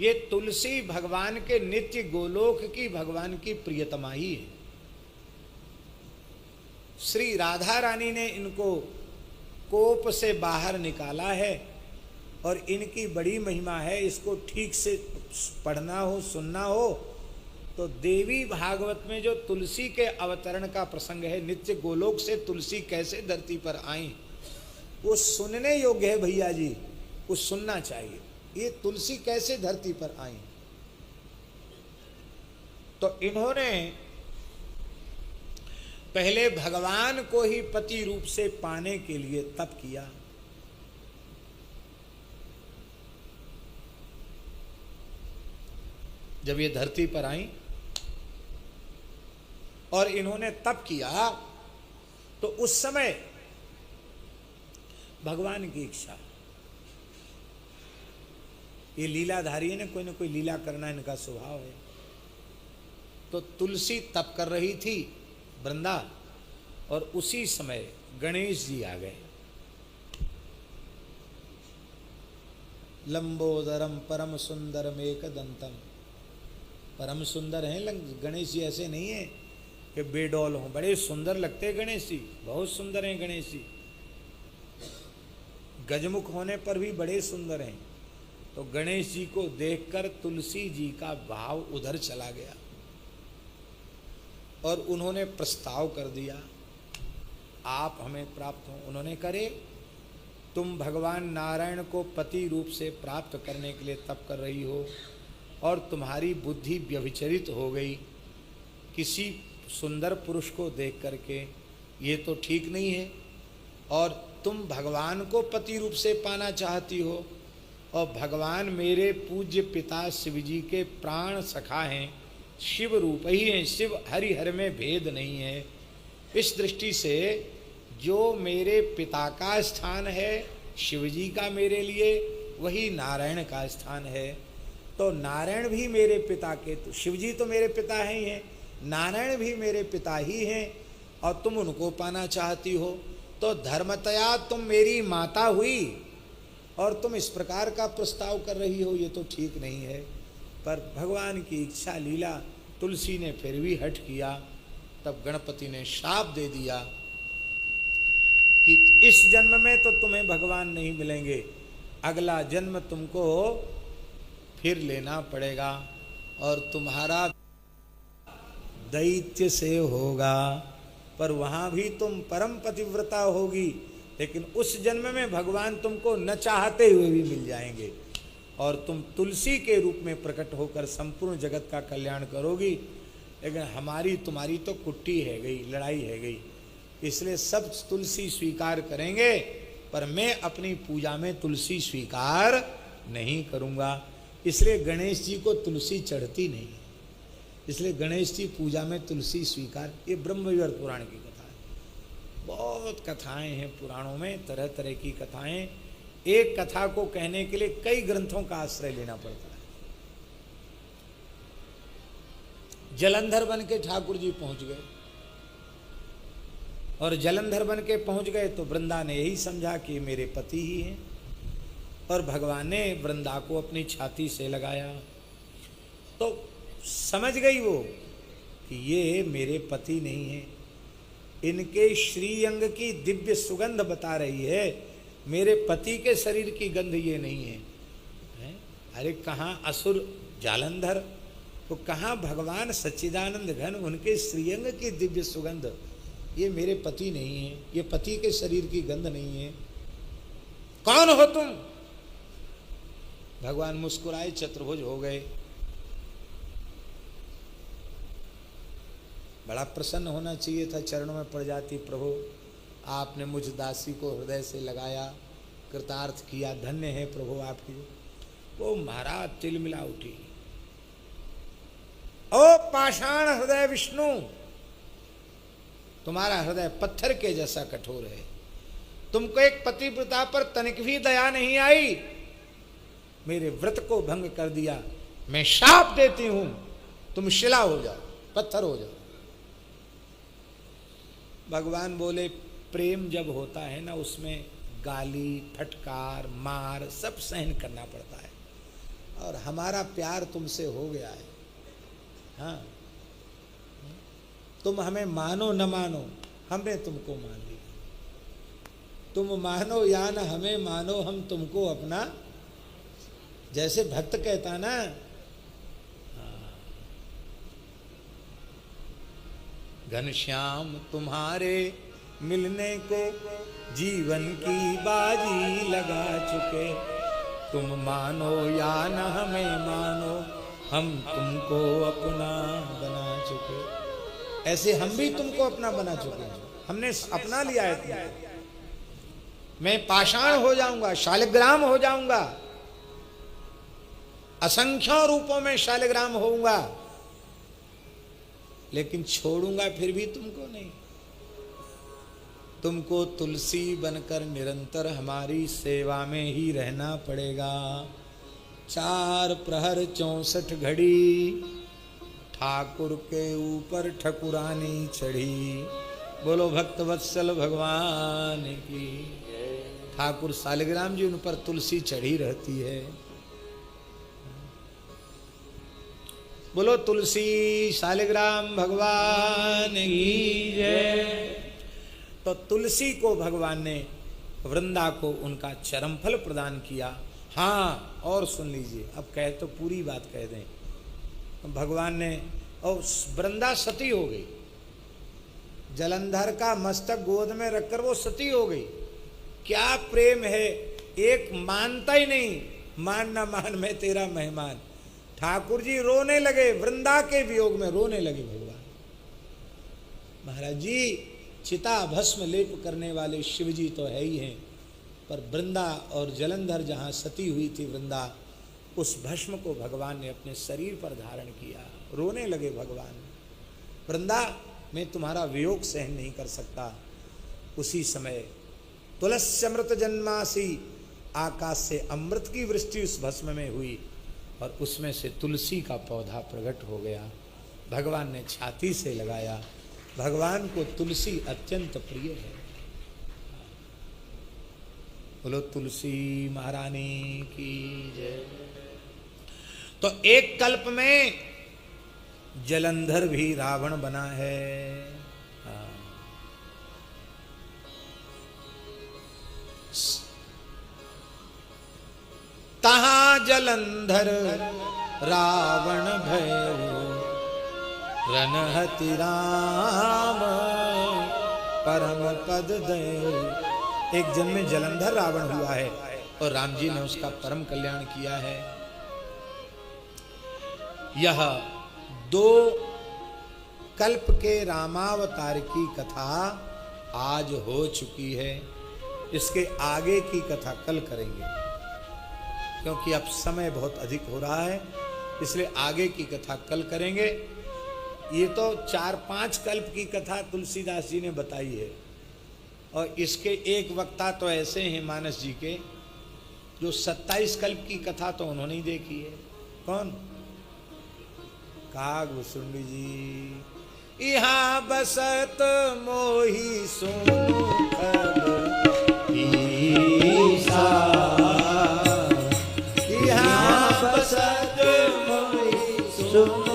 ये तुलसी भगवान के नित्य गोलोक की, भगवान की प्रियतमा ही है। श्री राधा रानी ने इनको कोप से बाहर निकाला है और इनकी बड़ी महिमा है। इसको ठीक से पढ़ना हो, सुनना हो तो देवी भागवत में जो तुलसी के अवतरण का प्रसंग है, नित्य गोलोक से तुलसी कैसे धरती पर आई, वो सुनने योग्य है भैया जी, वो सुनना चाहिए। ये तुलसी कैसे धरती पर आई, तो इन्होंने पहले भगवान को ही पति रूप से पाने के लिए तप किया। जब ये धरती पर आई और इन्होंने तप किया तो उस समय भगवान की इच्छा, ये लीलाधारी है ना कोई लीला करना इनका स्वभाव है। तो तुलसी तप कर रही थी वृंदा, और उसी समय गणेश जी आ गए। लंबोदरम परम सुंदरम एकदंतम, परम सुंदर हैं गणेश जी, ऐसे नहीं है कि बेडौल हों, बड़े सुंदर लगते हैं गणेश जी, बहुत सुंदर हैं गणेश जी। गजमुख होने पर भी बड़े सुंदर हैं। तो गणेश जी को देखकर तुलसी जी का भाव उधर चला गया और उन्होंने प्रस्ताव कर दिया, आप हमें प्राप्त हो। उन्होंने करे, तुम भगवान नारायण को पति रूप से प्राप्त करने के लिए तप कर रही हो और तुम्हारी बुद्धि व्यभिचरित हो गई किसी सुंदर पुरुष को देख करके, ये तो ठीक नहीं है। और तुम भगवान को पति रूप से पाना चाहती हो, और भगवान मेरे पूज्य पिता शिव जी के प्राण सखा हैं, शिव रूप ही हैं, शिव हरिहर में भेद नहीं है। इस दृष्टि से जो मेरे पिता का स्थान है शिव जी का मेरे लिए, वही नारायण का स्थान है। तो नारायण भी मेरे पिता के, तो शिव जी तो मेरे पिता ही हैं, नारायण भी मेरे पिता ही हैं, और तुम उनको पाना चाहती हो, तो धर्मतया तुम मेरी माता हुई और तुम इस प्रकार का प्रस्ताव कर रही हो, ये तो ठीक नहीं है। पर भगवान की इच्छा लीला, तुलसी ने फिर भी हठ किया। तब गणपति ने श्राप दे दिया कि इस जन्म में तो तुम्हें भगवान नहीं मिलेंगे, अगला जन्म तुमको फिर लेना पड़ेगा और तुम्हारा दैत्य से होगा, पर वहां भी तुम परम पतिव्रता होगी, लेकिन उस जन्म में भगवान तुमको न चाहते हुए भी मिल जाएंगे और तुम तुलसी के रूप में प्रकट होकर संपूर्ण जगत का कल्याण करोगी। लेकिन हमारी तुम्हारी तो कुट्टी है गई, लड़ाई है गई, इसलिए सब तुलसी स्वीकार करेंगे, पर मैं अपनी पूजा में तुलसी स्वीकार नहीं करूँगा। इसलिए गणेश जी को तुलसी चढ़ती नहीं, इसलिए गणेश जी पूजा में तुलसी स्वीकार। ये ब्रह्मविवर्त पुराण की कथा है। बहुत कथाएं हैं पुराणों में, तरह तरह की कथाएं। एक कथा को कहने के लिए कई ग्रंथों का आश्रय लेना पड़ता है। जलंधर बन के ठाकुर जी पहुंच गए, और जलंधर बन के पहुंच गए तो वृंदा ने यही समझा कि मेरे पति ही हैं, और भगवान ने वृंदा को अपनी छाती से लगाया तो समझ गई वो कि ये मेरे पति नहीं है, इनके श्रीअंग की दिव्य सुगंध बता रही है, मेरे पति के शरीर की गंध ये नहीं है। अरे कहाँ असुर जालंधर, तो कहाँ भगवान सच्चिदानंद घन, उनके श्रीअंग की दिव्य सुगंध, ये मेरे पति नहीं है, ये पति के शरीर की गंध नहीं है, कौन हो तुम? भगवान मुस्कुराए, चतुर्भुज हो गए, बड़ा प्रसन्न होना चाहिए था, चरणों में पड़ जाती, प्रभु आपने मुझ दासी को हृदय से लगाया, कृतार्थ किया, धन्य है प्रभु आपकी। वो महाराज तिलमिला उठी, ओ पाषाण हृदय विष्णु, तुम्हारा हृदय पत्थर के जैसा कठोर है, तुमको एक पतिव्रता पर तनिक भी दया नहीं आई, मेरे व्रत को भंग कर दिया, मैं शाप देती हूं, तुम शिला हो जाओ, पत्थर हो जाओ। भगवान बोले प्रेम जब होता है ना, उसमें गाली फटकार मार सब सहन करना पड़ता है, और हमारा प्यार तुमसे हो गया है। हाँ, तुम हमें मानो न मानो, हमने तुमको मान लिया। तुम मानो या न हमें मानो, हम तुमको अपना, जैसे भक्त कहता ना, घनश्याम तुम्हारे मिलने को जीवन की बाजी लगा चुके, तुम मानो या न हमें मानो, हम तुमको अपना बना चुके। ऐसे हम भी तुमको अपना बना चुके हैं, हमने अपना लिया है तुमको। मैं पाषाण हो जाऊंगा, शालिग्राम हो जाऊंगा, असंख्य रूपों में शालिग्राम होऊंगा, लेकिन छोड़ूंगा फिर भी तुमको नहीं। तुमको तुलसी बनकर निरंतर हमारी सेवा में ही रहना पड़ेगा। 4 प्रहर 64 घड़ी ठाकुर के ऊपर ठकुरानी चढ़ी। बोलो भक्त वत्सल भगवान की। ठाकुर शालिग्राम जी उन पर तुलसी चढ़ी रहती है। बोलो तुलसी शालिग्राम भगवान की जय। तो तुलसी को भगवान ने वृंदा को उनका चरम फल प्रदान किया। हाँ, और सुन लीजिए, अब कह तो पूरी बात कह दें। भगवान ने, और वृंदा सती हो गई, जलंधर का मस्तक गोद में रखकर वो सती हो गई। क्या प्रेम है, एक मानता ही नहीं, मान ना मान मैं तेरा मेहमान। ठाकुर जी रोने लगे, वृंदा के वियोग में रोने लगे भगवान। महाराज जी, चिता भस्म लेप करने वाले शिव जी तो है ही हैं, पर वृंदा और जलंधर जहाँ सती हुई थी वृंदा, उस भस्म को भगवान ने अपने शरीर पर धारण किया। रोने लगे भगवान, वृंदा मैं तुम्हारा वियोग सहन नहीं कर सकता। उसी समय तुलस्यमृत जन्मासी, आकाश से अमृत की वृष्टि उस भस्म में हुई और उसमें से तुलसी का पौधा प्रकट हो गया। भगवान ने छाती से लगाया। भगवान को तुलसी अत्यंत प्रिय है। बोलो तुलसी महारानी की जय। तो एक कल्प में जलंधर भी रावण बना है। तहां जलंधर रावण भयो, रनहति राम परम पद दयो। एक जन्म में जलंधर रावण हुआ है और राम जी ने उसका परम कल्याण किया है। यह 2 कल्प के रामावतार की कथा आज हो चुकी है। इसके आगे की कथा कल करेंगे, क्योंकि अब समय बहुत अधिक हो रहा है, इसलिए आगे की कथा कल करेंगे। ये तो 4-5 कल्प की कथा तुलसीदास जी ने बताई है, और इसके एक वक्ता तो ऐसे हैं मानस जी के, जो 27 कल्प की कथा तो उन्होंने ही देखी है। कौन? कागभूषुंडी जी। यहाँ बसत मोही सोनू ईसा, यहाँ बसत मोही सोनू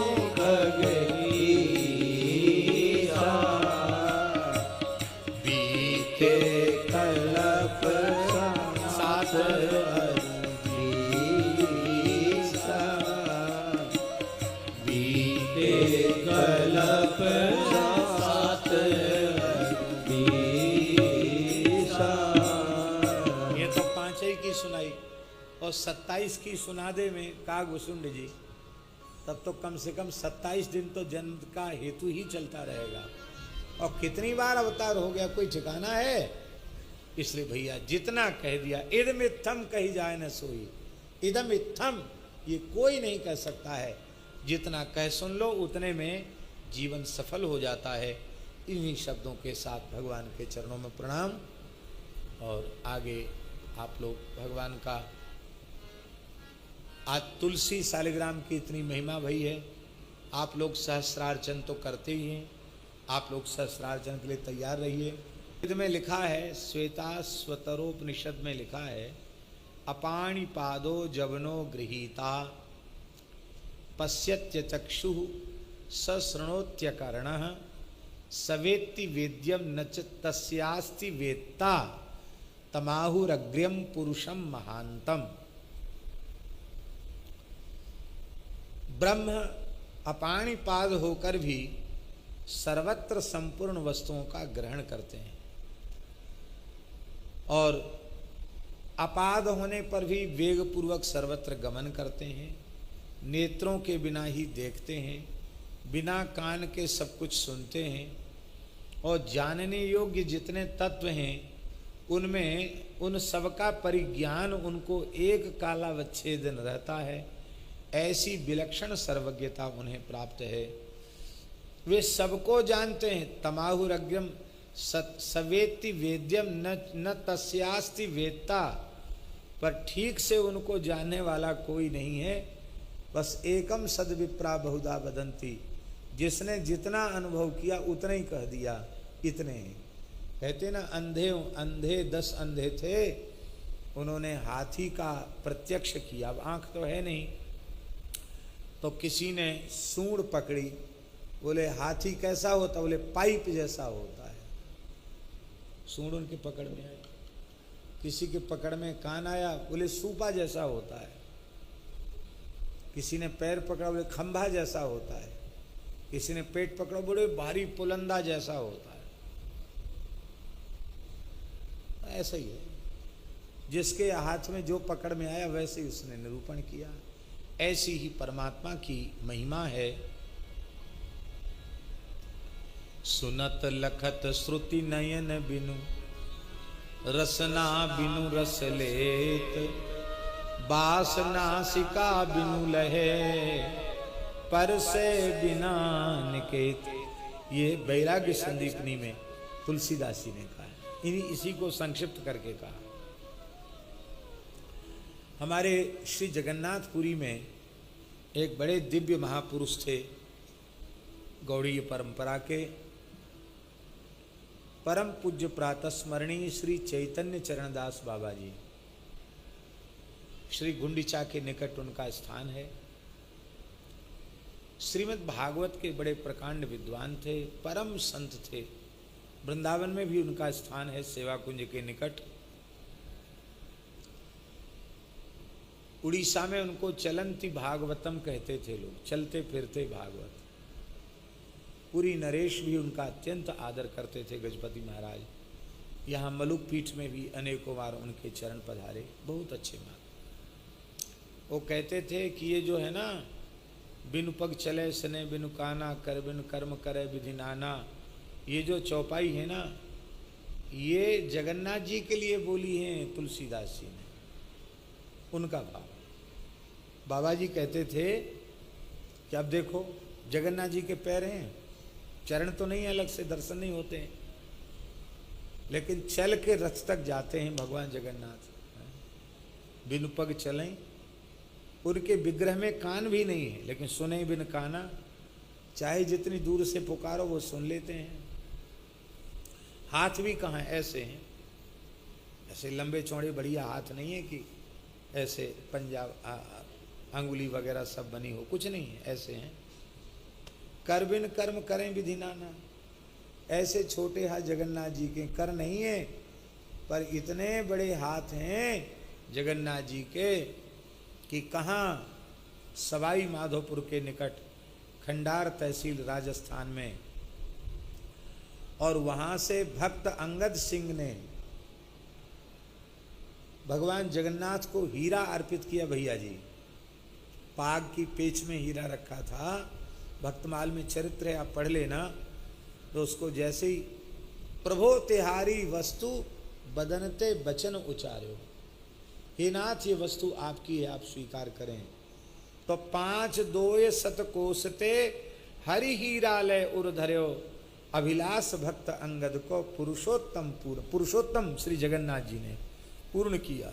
सुनाई और 27 की सुना दे में कागभूषुंड जी, तब तो कम से कम 27 दिन तो जन्म का हेतु ही चलता रहेगा। और कितनी बार अवतार हो गया कोई ठिकाना है। इसलिए भैया जितना कह दिया, इदम इत्थम कही जाए न सोई। इदम इत्थम ये कोई नहीं कह सकता है, जितना कह सुन लो उतने में जीवन सफल हो जाता है। इन्हीं शब्दों के साथ भगवान के चरणों में प्रणाम। और आगे आप लोग भगवान का, आज तुलसी शालिग्राम की इतनी महिमा भई है, आप लोग सहस्रार्चन तो करते ही हैं, आप लोग सहस्रार्चन के लिए तैयार रहिए। वेद में लिखा है, श्वेताश्वतरोपनिषद में लिखा है, अपाणि पादो जवनो गृहीता पश्यत्य चक्षु सशृणोत्यकर्णः सवेत्ति वेद्यम न च तस्यास्ति वेत्ता तमाहुरग्र्यम पुरुषम महांतम। ब्रह्म अपाणिपाद होकर भी सर्वत्र संपूर्ण वस्तुओं का ग्रहण करते हैं और अपाद होने पर भी वेग पूर्वक सर्वत्र गमन करते हैं। नेत्रों के बिना ही देखते हैं, बिना कान के सब कुछ सुनते हैं और जानने योग्य जितने तत्व हैं उनमें उन सबका परिज्ञान उनको एक कालावच्छेदन रहता है। ऐसी विलक्षण सर्वज्ञता उन्हें प्राप्त है। वे सबको जानते हैं। तमाहुरग्र्यम सवेत्ति वेद्यम न तस्यास्ति वेत्ता, पर ठीक से उनको जानने वाला कोई नहीं है। बस एकम सद विप्रा बहुधा वदंती, जिसने जितना अनुभव किया उतना ही कह दिया, इतने ही कहते ना। अंधे 10 अंधे थे, उन्होंने हाथी का प्रत्यक्ष किया। अब आंख तो है नहीं, तो किसी ने सूंड पकड़ी, बोले हाथी कैसा होता, बोले पाइप जैसा होता है। सूंड उनकी पकड़ में आई। किसी के पकड़ में कान आया, बोले सूपा जैसा होता है। किसी ने पैर पकड़ा, बोले खंभा जैसा होता है। किसी ने पेट पकड़ा, बोले भारी पुलंदा जैसा होता है। ऐसा ही है, जिसके हाथ में जो पकड़ में आया वैसे ही उसने निरूपण किया। ऐसी ही परमात्मा की महिमा है। सुनत लखत श्रुति नयन बिनु रसना बिनु रस लेत, बासनासिका बिनु लहे पर से बिना निकेत। ये वैराग्य संदीपनी में तुलसीदास जी ने कहा है। इसी को संक्षिप्त करके कहा। हमारे श्री जगन्नाथपुरी में एक बड़े दिव्य महापुरुष थे, गौड़ीय परंपरा के परम पूज्य प्रातस्मरणीय श्री चैतन्य चरणदास बाबा जी। श्री गुंडीचा के निकट उनका स्थान है। श्रीमद् भागवत के बड़े प्रकांड विद्वान थे, परम संत थे। वृंदावन में भी उनका स्थान है, सेवा कुंज के निकट। उड़ीसा में उनको चलंती भागवतम कहते थे लोग, चलते फिरते भागवत। पुरी नरेश भी उनका अत्यंत आदर करते थे, गजपति महाराज। यहाँ मलुक पीठ में भी अनेकों बार उनके चरण पधारे, बहुत अच्छे महाराज। वो कहते थे कि ये जो है ना, बिनु पग चले सने बिनु काना, कर बिनु कर्म करे विधि नाना, ये जो चौपाई है ना, ये जगन्नाथ जी के लिए बोली है तुलसीदास जी ने, उनका भाव। बाबा जी कहते थे कि अब देखो जगन्नाथ जी के पैर हैं, चरण तो नहीं, अलग से दर्शन नहीं होते हैं, लेकिन चल के रथ तक जाते हैं भगवान जगन्नाथ। बिनु पग चलें, उनके विग्रह में कान भी नहीं है, लेकिन सुने बिन काना, चाहे जितनी दूर से पुकारो वो सुन लेते हैं। हाथ भी कहाँ ऐसे हैं, ऐसे लंबे चौड़े बढ़िया हाथ नहीं है कि ऐसे पंजाब अंगुली वगैरह सब बनी हो, कुछ नहीं है, ऐसे हैं। कर बिन कर्म करें विधि नाना, ऐसे छोटे हाथ जगन्नाथ जी के, कर नहीं है पर इतने बड़े हाथ हैं जगन्नाथ जी के कि कहाँ सवाई माधोपुर के निकट खंडार तहसील राजस्थान में, और वहाँ से भक्त अंगद सिंह ने भगवान जगन्नाथ को हीरा अर्पित किया। भैया जी, पाग की पेच में हीरा रखा था। भक्तमाल में चरित्र है, आप पढ़ लेना। तो उसको जैसे ही प्रभो तिहारी वस्तु बदनते बचन उचार्यो, हे नाथ ये वस्तु आपकी है, आप स्वीकार करें। तो 5 2 शतकोशते हरि हीरा लय उर धर्यो, अभिलाष भक्त अंगद को पुरुषोत्तम पुरुषोत्तम श्री जगन्नाथ जी ने पूर्ण किया।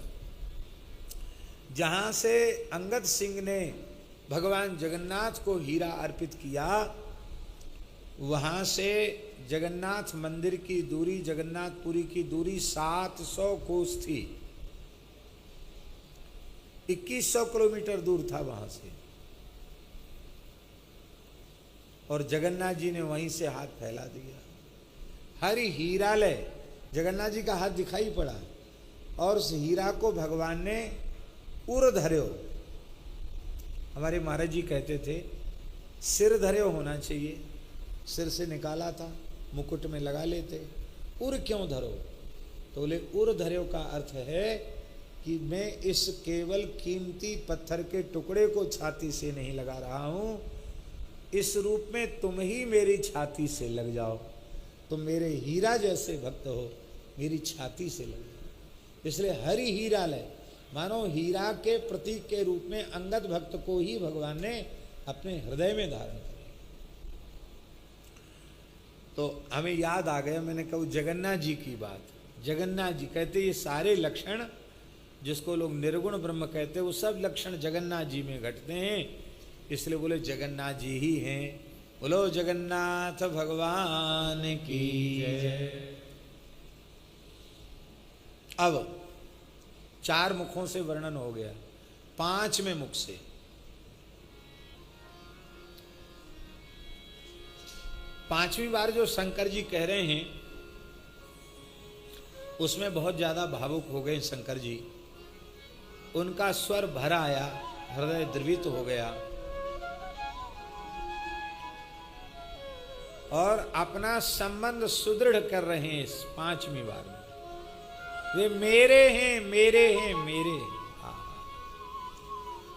जहाँ से अंगद सिंह ने भगवान जगन्नाथ को हीरा अर्पित किया, वहाँ से जगन्नाथ मंदिर की दूरी, जगन्नाथपुरी की दूरी 700 कोस थी। 2100 किलोमीटर दूर था वहाँ से। और जगन्नाथ जी ने वहीं से हाथ फैला दिया। हरि हीरालय, जगन्नाथ जी का हाथ दिखाई पड़ा और उस हीरा को भगवान ने उर धर्यो। हमारे महाराज जी कहते थे सिर धर्यो होना चाहिए, सिर से निकाला था, मुकुट में लगा लेते। उर क्यों धरो? तो बोले उर धर्यो का अर्थ है कि मैं इस केवल कीमती पत्थर के टुकड़े को छाती से नहीं लगा रहा हूं, इस रूप में तुम ही मेरी छाती से लग जाओ। तुम मेरे हीरा जैसे भक्त हो, मेरी छाती से लग जाओ। इसलिए हरि हीरालय, मानो हीरा के प्रतीक के रूप में अंगद भक्त को ही भगवान ने अपने हृदय में धारण किया। तो हमें याद आ गया, मैंने कहा जगन्नाथ जी की बात। जगन्नाथ जी कहते ये सारे लक्षण जिसको लोग निर्गुण ब्रह्म कहते हैं वो सब लक्षण जगन्नाथ जी में घटते हैं, इसलिए बोले जगन्नाथ जी ही हैं। बोलो जगन्नाथ भगवान की जय। अब 4 मुखों से वर्णन हो गया, 5वें मुख से पांचवी बार जो शंकर जी कह रहे हैं उसमें बहुत ज्यादा भावुक हो गए शंकर जी। उनका स्वर भरा आया, हृदय द्रवित हो गया और अपना संबंध सुदृढ़ कर रहे हैं। इस 5वीं बार में वे मेरे हैं, मेरे हैं, मेरे हैं।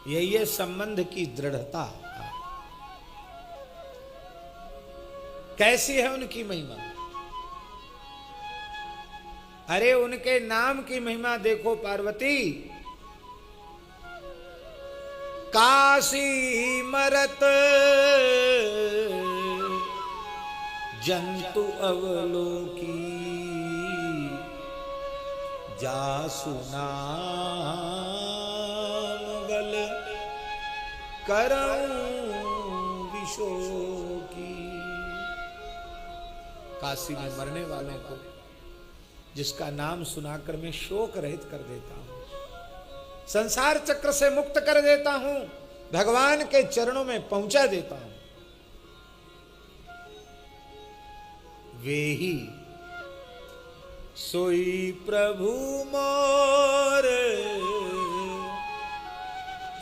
यही है संबंध की दृढ़ता। कैसी है उनकी महिमा? अरे उनके नाम की महिमा देखो पार्वती। काशी मरत जंतु अवलोकी, जासु नाम गल करऊं विशोकी। काशी में मरने वालों को जिसका नाम सुनाकर मैं शोक रहित कर देता हूं, संसार चक्र से मुक्त कर देता हूं, भगवान के चरणों में पहुंचा देता हूं, वे ही सोई प्रभु मोर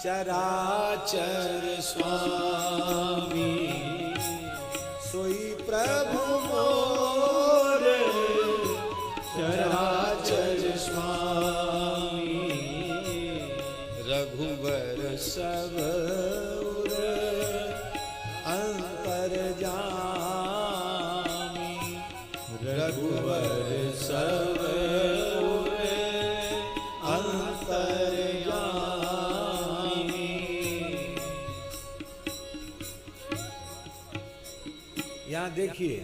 चराचर स्वामी। सोई प्रभु मोर चराचर स्वामी। रघुवर सब उर अंतर्यामी। रघुवर सब उर अंतर्यामी। यहां देखिए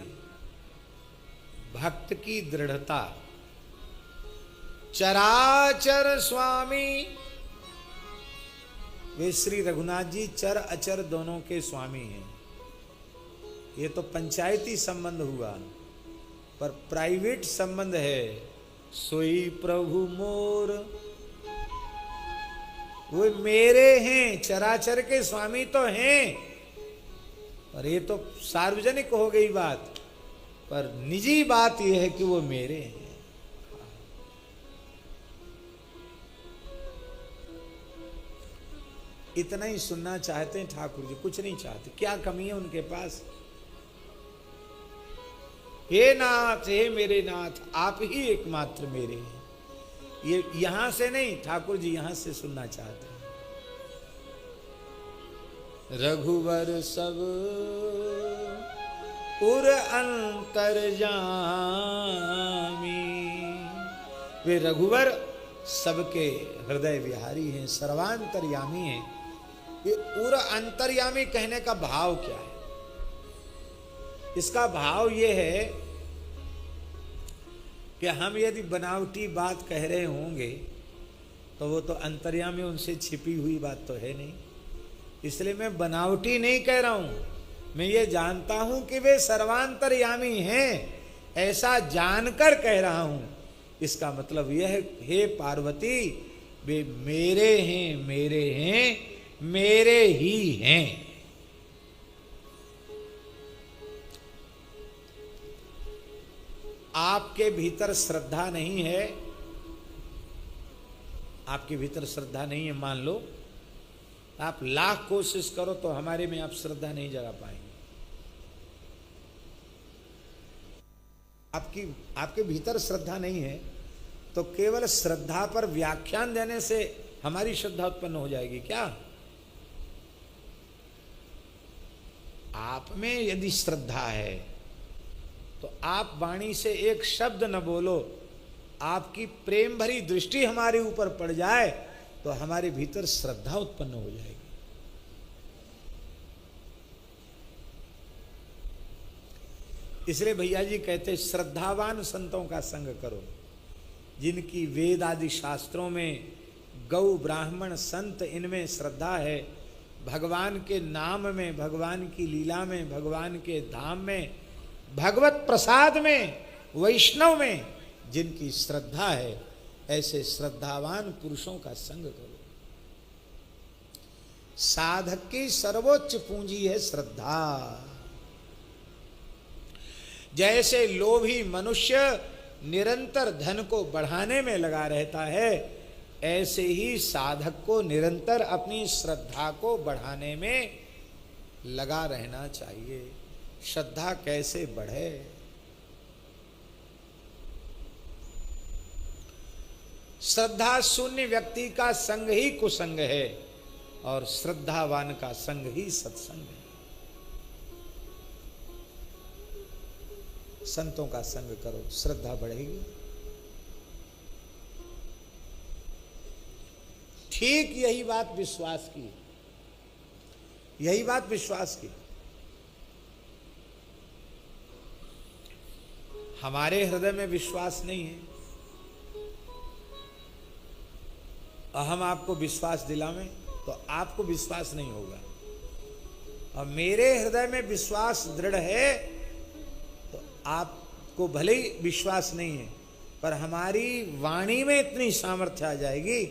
भक्त की दृढ़ता। चराचर स्वामी, वे श्री रघुनाथ जी चर अचर दोनों के स्वामी हैं। ये तो पंचायती संबंध हुआ, पर प्राइवेट संबंध है। सोई प्रभु मोर, वो मेरे हैं, चराचर के स्वामी तो हैं, पर ये तो सार्वजनिक हो गई बात, पर निजी बात यह है कि वो मेरे हैं। इतना ही सुनना चाहते हैं ठाकुर जी, कुछ नहीं चाहते। क्या कमी है उनके पास? हे नाथ, हे मेरे नाथ, आप ही एकमात्र मेरे हैं। ये यहां से नहीं, ठाकुर जी यहां से सुनना चाहते हैं। रघुवर सब उर अंतर्यामी। वे रघुवर सबके हृदय विहारी हैं, सर्वांतर्यामी हैं। ये उर अंतर्यामी कहने का भाव क्या है? इसका भाव ये है कि हम यदि बनावटी बात कह रहे होंगे तो वो तो अंतर्यामी, उनसे छिपी हुई बात तो है नहीं, इसलिए मैं बनावटी नहीं कह रहा हूं। मैं ये जानता हूं कि वे सर्वांतर्यामी हैं, ऐसा जानकर कह रहा हूं। इसका मतलब यह है, हे पार्वती, वे मेरे हैं, मेरे हैं, मेरे ही हैं। आपके भीतर श्रद्धा नहीं है, आपके भीतर श्रद्धा नहीं है, मान लो आप लाख कोशिश करो तो हमारे में आप श्रद्धा नहीं जगा पाएंगे। आपके भीतर श्रद्धा नहीं है तो केवल श्रद्धा पर व्याख्यान देने से हमारी श्रद्धा उत्पन्न हो जाएगी क्या? आप में यदि श्रद्धा है तो आप वाणी से एक शब्द न बोलो, आपकी प्रेम भरी दृष्टि हमारे ऊपर पड़ जाए तो हमारे भीतर श्रद्धा उत्पन्न हो जाएगी। इसलिए भैया जी कहते श्रद्धावान संतों का संग करो, जिनकी वेद आदि शास्त्रों में गौ ब्राह्मण संत इनमें श्रद्धा है, भगवान के नाम में, भगवान की लीला में, भगवान के धाम में, भगवत प्रसाद में, वैष्णव में जिनकी श्रद्धा है, ऐसे श्रद्धावान पुरुषों का संग करो। साधक की सर्वोच्च पूंजी है श्रद्धा। जैसे लोभी मनुष्य निरंतर धन को बढ़ाने में लगा रहता है, ऐसे ही साधक को निरंतर अपनी श्रद्धा को बढ़ाने में लगा रहना चाहिए। श्रद्धा कैसे बढ़े? श्रद्धा शून्य व्यक्ति का संग ही कुसंग है और श्रद्धावान का संग ही सत्संग है। संतों का संग करो, श्रद्धा बढ़ेगी। ठीक यही बात विश्वास की, यही बात विश्वास की। हमारे हृदय में विश्वास नहीं है और हम आपको विश्वास दिलावें तो आपको विश्वास नहीं होगा, और मेरे हृदय में विश्वास दृढ़ है तो आपको भले ही विश्वास नहीं है, पर हमारी वाणी में इतनी सामर्थ्य आ जाएगी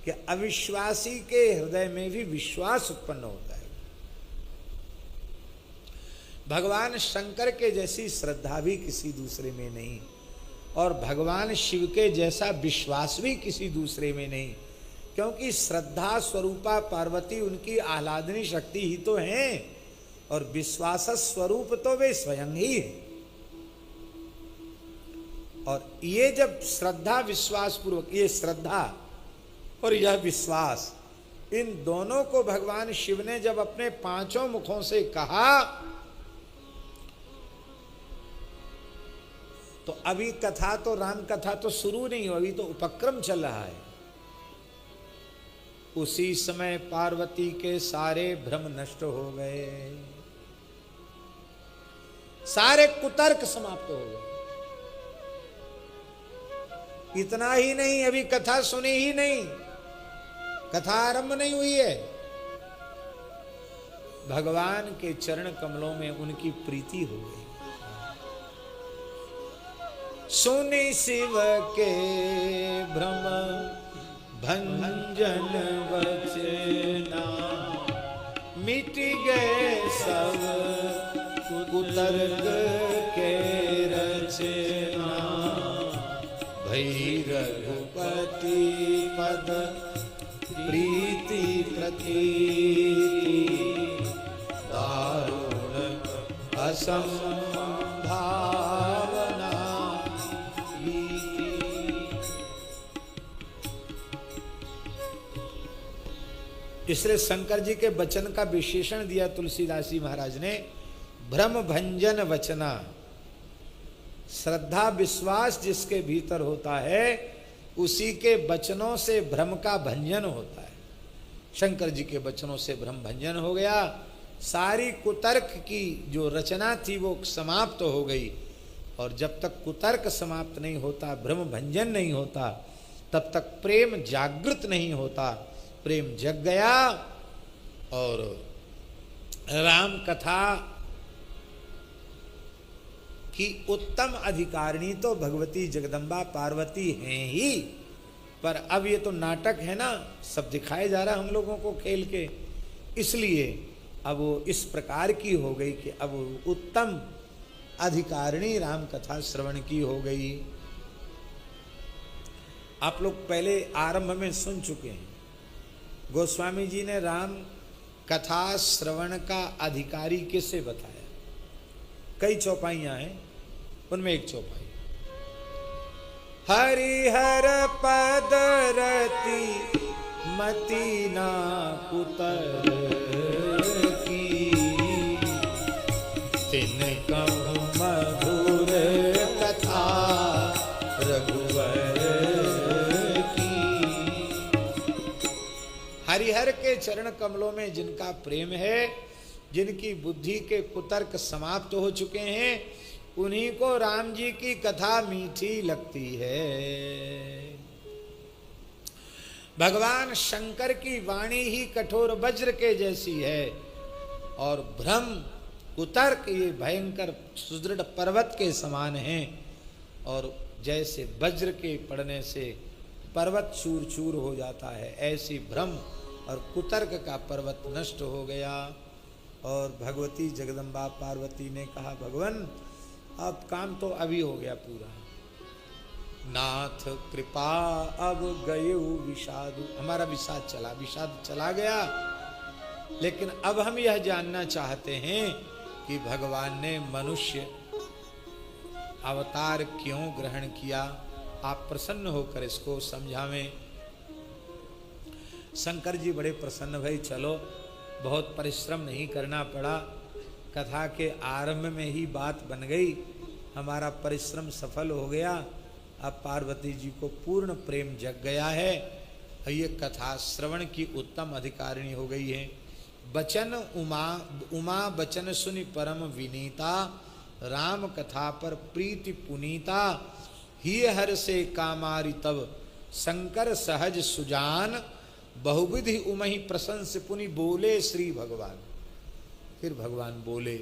कि अविश्वासी के हृदय में भी विश्वास उत्पन्न होता है। भगवान शंकर के जैसी श्रद्धा भी किसी दूसरे में नहीं, और भगवान शिव के जैसा विश्वास भी किसी दूसरे में नहीं, क्योंकि श्रद्धा स्वरूपा पार्वती उनकी आह्लादनी शक्ति ही तो हैं, और विश्वास स्वरूप तो वे स्वयं ही है। और ये जब श्रद्धा विश्वास पूर्वक, ये श्रद्धा और यह विश्वास, इन दोनों को भगवान शिव ने जब अपने पांचों मुखों से कहा तो अभी कथा तो, राम कथा तो शुरू नहीं हो, अभी तो उपक्रम चल रहा है। उसी समय पार्वती के सारे भ्रम नष्ट हो गए, सारे कुतर्क समाप्त हो गए। इतना ही नहीं, अभी कथा सुनी ही नहीं, कथा आरंभ नहीं हुई है, भगवान के चरण कमलों में उनकी प्रीति हो गई। सुनी शिव के भ्रम भंजन वचना, मिट गए सब कुतर्क के रचना। भई रघुपति पद प्रीति प्रतीति, दारुण असंभावना भीति। इसलिए शंकर जी के वचन का विशेषण दिया तुलसीदास जी महाराज ने, भ्रम भंजन वचना। श्रद्धा विश्वास जिसके भीतर होता है उसी के वचनों से भ्रम का भंजन होता है। शंकर जी के वचनों से भ्रम भंजन हो गया, सारी कुतर्क की जो रचना थी वो समाप्त हो गई। और जब तक कुतर्क समाप्त नहीं होता, भ्रम भंजन नहीं होता, तब तक प्रेम जागृत नहीं होता। प्रेम जग गया और राम कथा की उत्तम अधिकारिणी तो भगवती जगदम्बा पार्वती हैं ही, पर अब ये तो नाटक है ना, सब दिखाया जा रहा है हम लोगों को खेल के, इसलिए अब वो इस प्रकार की हो गई कि अब उत्तम अधिकारिणी राम कथा श्रवण की हो गई। आप लोग पहले आरंभ में सुन चुके हैं, गोस्वामी जी ने राम कथा श्रवण का अधिकारी किसे बताया। कई चौपाइयां हैं, उनमें एक चौपाई हरिहर पद रति मति ना कुतर की, तिन कहु मधुर कथा रघुवर की। हरिहर के चरण कमलों में जिनका प्रेम है, जिनकी बुद्धि के कुतर्क समाप्त हो चुके हैं, उन्हीं को राम जी की कथा मीठी लगती है। भगवान शंकर की वाणी ही कठोर वज्र के जैसी है और भ्रम कुतर्क ये भयंकर सुदृढ़ पर्वत के समान हैं। और जैसे वज्र के पड़ने से पर्वत चूर चूर हो जाता है, ऐसी भ्रम और कुतर्क का पर्वत नष्ट हो गया। और भगवती जगदम्बा पार्वती ने कहा, भगवान अब काम तो अभी हो गया पूरा, नाथ कृपा अब गए विषादु, हमारा विषाद चला गया। लेकिन अब हम यह जानना चाहते हैं कि भगवान ने मनुष्य अवतार क्यों ग्रहण किया। आप प्रसन्न होकर इसको समझावें। शंकर जी बड़े प्रसन्न भाई, चलो बहुत परिश्रम नहीं करना पड़ा, कथा के आरंभ में ही बात बन गई, हमारा परिश्रम सफल हो गया। अब पार्वती जी को पूर्ण प्रेम जग गया है। ये कथा श्रवण की उत्तम अधिकारिणी हो गई है। बचन उमा बचन सुनि परम विनीता, राम कथा पर प्रीति पुनीता, ही हर से कामारी तब शंकर सहज सुजान, बहुविधि उमहि प्रशंस पुनि बोले श्री भगवान। फिर भगवान बोले,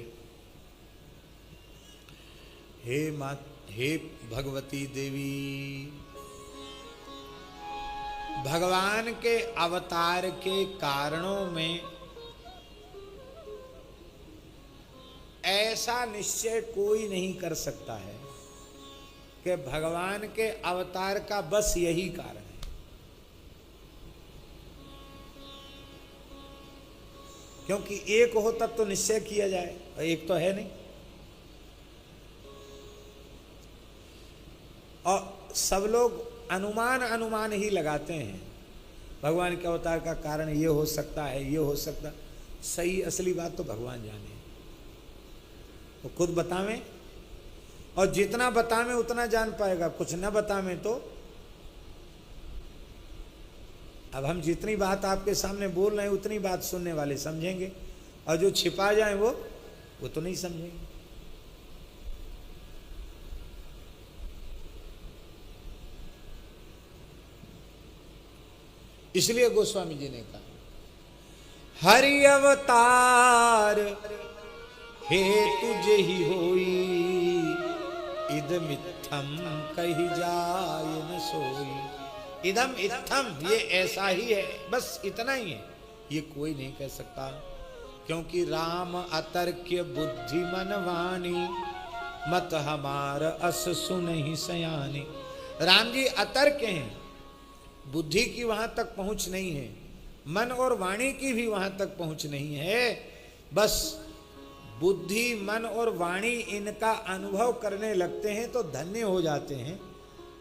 हे भगवती देवी, भगवान के अवतार के कारणों में ऐसा निश्चय कोई नहीं कर सकता है कि भगवान के अवतार का बस यही कारण है। क्योंकि एक हो तब तो निश्चय किया जाए, और एक तो है नहीं। और सब लोग अनुमान ही लगाते हैं, भगवान के अवतार का कारण ये हो सकता है, ये हो सकता। सही असली बात तो भगवान जाने, वो तो खुद बतावें, और जितना बतावें उतना जान पाएगा, कुछ न बतावें तो। अब हम जितनी बात आपके सामने बोल रहे हैं उतनी बात सुनने वाले समझेंगे, और जो छिपा जाए वो तो नहीं समझेंगे। इसलिए गोस्वामी जी ने कहा, हरि अवतार हेतु जेहि होई, इदमित्थम कही जाय न सोई। इदम इत्थम, ये ऐसा ही है, बस इतना ही है, ये कोई नहीं कह सकता। क्योंकि राम अतर्क्य बुद्धि मन वाणी, मत हमार अस सुनहि सयानी। राम जी अतर्क हैं, बुद्धि की वहां तक पहुंच नहीं है, मन और वाणी की भी वहां तक पहुंच नहीं है। बस बुद्धि मन और वाणी इनका अनुभव करने लगते हैं तो धन्य हो जाते हैं।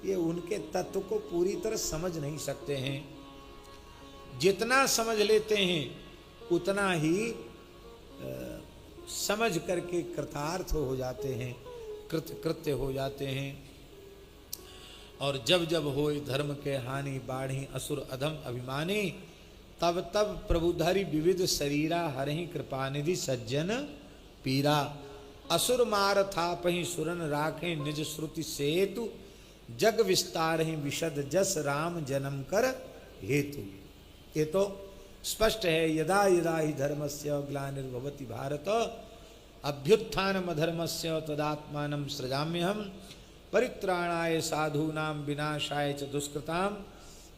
ये उनके तत्व को पूरी तरह समझ नहीं सकते हैं। जितना समझ लेते हैं उतना ही समझ करके कृतार्थ हो जाते हैं, कृत्य हो जाते हैं। और जब जब होई धर्म के हानि, बाढ़ी असुर अधम अभिमानी, तब तब प्रभुधरि विविध शरीरा, हरहि कृपा निधि सज्जन पीरा। असुर मार थापहि सुरन राखे, निज श्रुति सेतु, जग विस्तार ही विशद जस, राम जन्म कर हेतु। ये तो स्पष्ट है, यदा यदा ही धर्मस्य ग्लानिर्भवति भारत, अभ्युत्थानम अधर्मस्य तदात्मानं सृजाम्यहम्, परित्राणाय साधूनां विनाशाय च दुष्कृतां,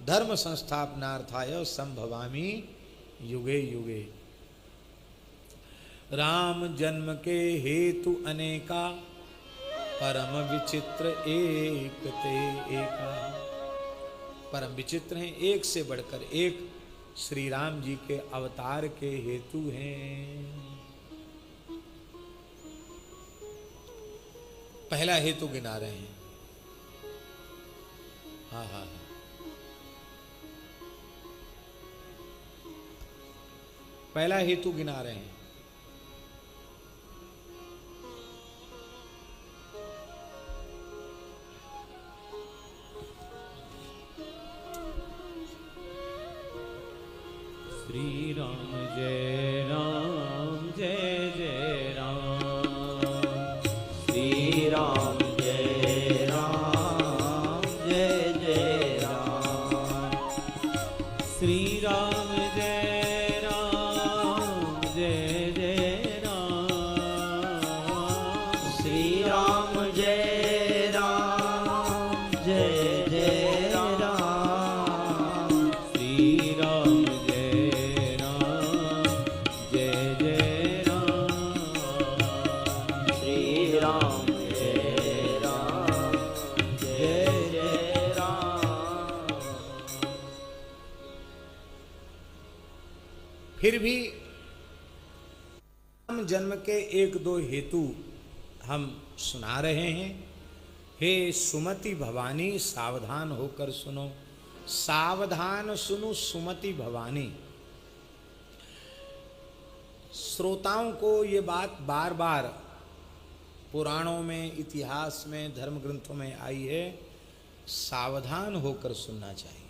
धर्म संस्थापनार्थाय संभवामि युगे युगे। राम जन्म के हेतु अनेका, परम विचित्र एक ते एका। परम विचित्र हैं, एक से बढ़कर एक श्री राम जी के अवतार के हेतु हैं। पहला हेतु गिना रहे हैं। हाँ हाँ हाँ, पहला हेतु गिना रहे हैं। श्री राम जय राम जय जय राम। श्री राम जय राम जय जय राम। श्री राम जय राम जय जय राम। श्री राम जय राम जय जय राम। श्री राम जय राम जय जय राम। श्री राम जय राम जय जय राम। फिर भी राम जन्म के एक दो हेतु हम सुना रहे हैं। हे सुमति भवानी सावधान होकर सुनो, सावधान सुनो सुमति भवानी। श्रोताओं को ये बात बार बार पुराणों में, इतिहास में, धर्म ग्रंथों में आई है, सावधान होकर सुनना चाहिए।